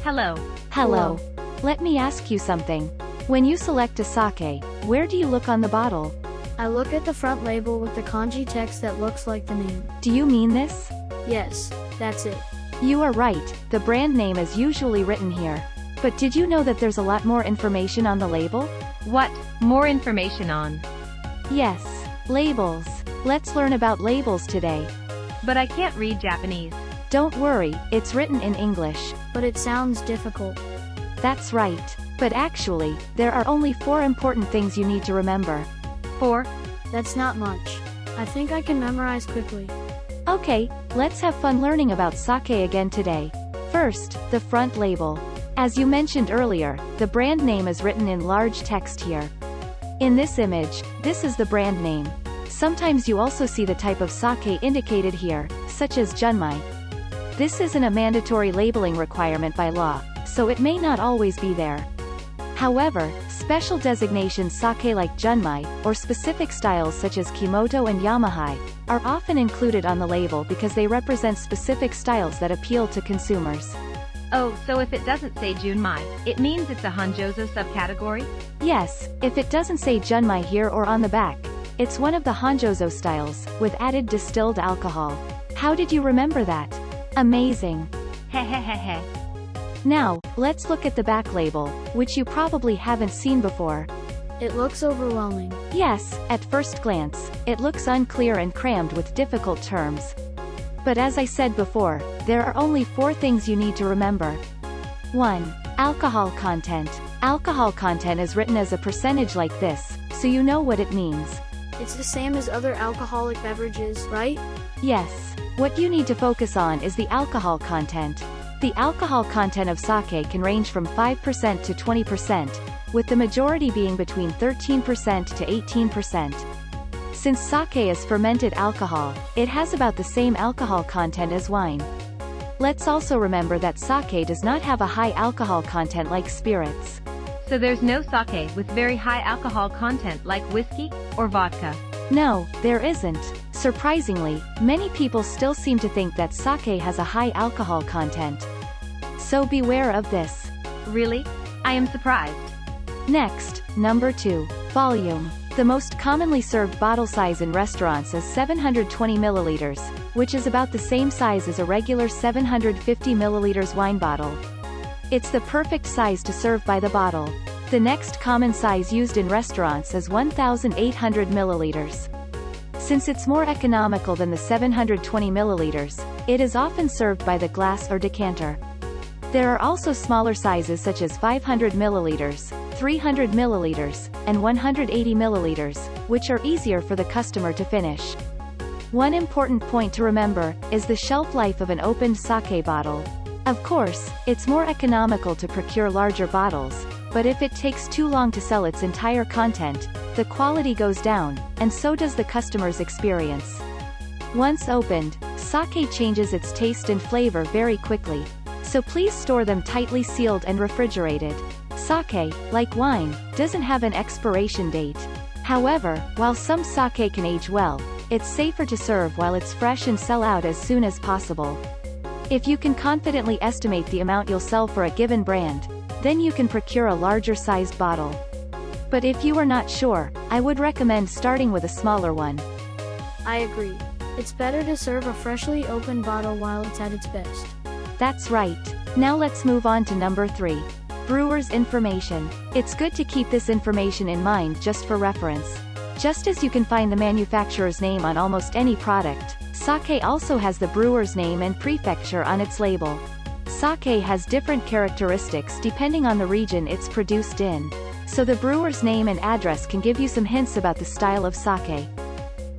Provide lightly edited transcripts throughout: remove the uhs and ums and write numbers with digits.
Hello. Hello. Let me ask you something. When you select a sake, where do you look on the bottle? I look at the front label with the kanji text that looks like the name. Do you mean this? Yes, that's it. You are right, the brand name is usually written here. But did you know that there's a lot more information on the label? What? More information on? Yes, labels. Let's learn about labels today. But I can't read Japanese. Don't worry, it's written in English. But it sounds difficult. That's right. But actually, there are only 4 important things you need to remember. 4? That's not much. I think I can memorize quickly. Okay, let's have fun learning about sake again today. First, the front label. As you mentioned earlier, the brand name is written in large text here. In this image, this is the brand name. Sometimes you also see the type of sake indicated here, such as junmai. This isn't a mandatory labeling requirement by law, so it may not always be there. However, special designations sake like junmai, or specific styles such as kimoto and yamahai, are often included on the label because they represent specific styles that appeal to consumers. Oh, so if it doesn't say junmai, it means it's a Hanjozo subcategory? Yes, if it doesn't say junmai here or on the back, it's one of the Hanjozo styles, with added distilled alcohol. How did you remember that? Amazing. Hehehehe. Now, let's look at the back label, which you probably haven't seen before. It looks overwhelming. Yes, at first glance, it looks unclear and crammed with difficult terms. But as I said before, there are only 4 things you need to remember. 1. Alcohol content. Alcohol content is written as a percentage like this, so you know what it means. It's the same as other alcoholic beverages, right? Yes. What you need to focus on is the alcohol content. The alcohol content of sake can range from 5% to 20%, with the majority being between 13% to 18%. Since sake is fermented alcohol, it has about the same alcohol content as wine. Let's also remember that sake does not have a high alcohol content like spirits. So there's no sake with very high alcohol content like whiskey or vodka? No, there isn't. Surprisingly, many people still seem to think that sake has a high alcohol content. So beware of this. Really? I am surprised. Next, number 2. Volume. The most commonly served bottle size in restaurants is 720 milliliters, which is about the same size as a regular 750 milliliters wine bottle. It's the perfect size to serve by the bottle. The next common size used in restaurants is 1,800 milliliters. Since it's more economical than the 720 milliliters, it is often served by the glass or decanter. There are also smaller sizes such as 500 milliliters, 300 milliliters, and 180 milliliters, which are easier for the customer to finish. One important point to remember is the shelf life of an opened sake bottle. Of course, it's more economical to procure larger bottles, but if it takes too long to sell its entire content, the quality goes down, and so does the customer's experience. Once opened, sake changes its taste and flavor very quickly, so please store them tightly sealed and refrigerated. Sake, like wine, doesn't have an expiration date. However, while some sake can age well, it's safer to serve while it's fresh and sell out as soon as possible. If you can confidently estimate the amount you'll sell for a given brand, then you can procure a larger sized bottle. But if you are not sure, I would recommend starting with a smaller one. I agree. It's better to serve a freshly opened bottle while it's at its best. That's right. Now let's move on to number 3. Brewer's information. It's good to keep this information in mind just for reference. Just as you can find the manufacturer's name on almost any product, sake also has the brewer's name and prefecture on its label. Sake has different characteristics depending on the region it's produced in. So the brewer's name and address can give you some hints about the style of sake.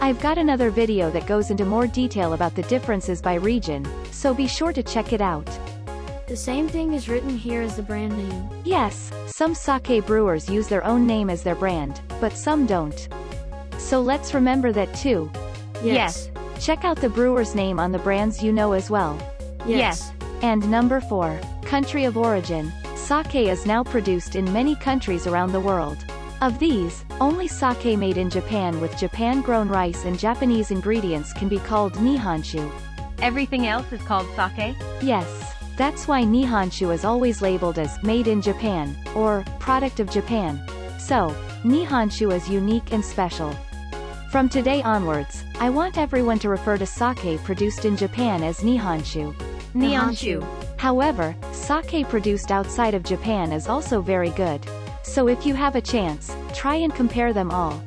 I've got another video that goes into more detail about the differences by region, so be sure to check it out. The same thing is written here as the brand name. Yes, some sake brewers use their own name as their brand, but some don't. So let's remember that too. Yes. Check out the brewer's name on the brands you know as well. Yes. And number 4. Country of origin. Sake is now produced in many countries around the world. Of these, only sake made in Japan with Japan-grown rice and Japanese ingredients can be called Nihonshu. Everything else is called sake? Yes. That's why Nihonshu is always labeled as made in Japan, or product of Japan. So, Nihonshu is unique and special. From today onwards, I want everyone to refer to sake produced in Japan as Nihonshu. Nihonshu. However, sake produced outside of Japan is also very good. So if you have a chance, try and compare them all.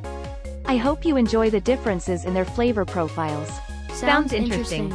I hope you enjoy the differences in their flavor profiles. Sounds interesting.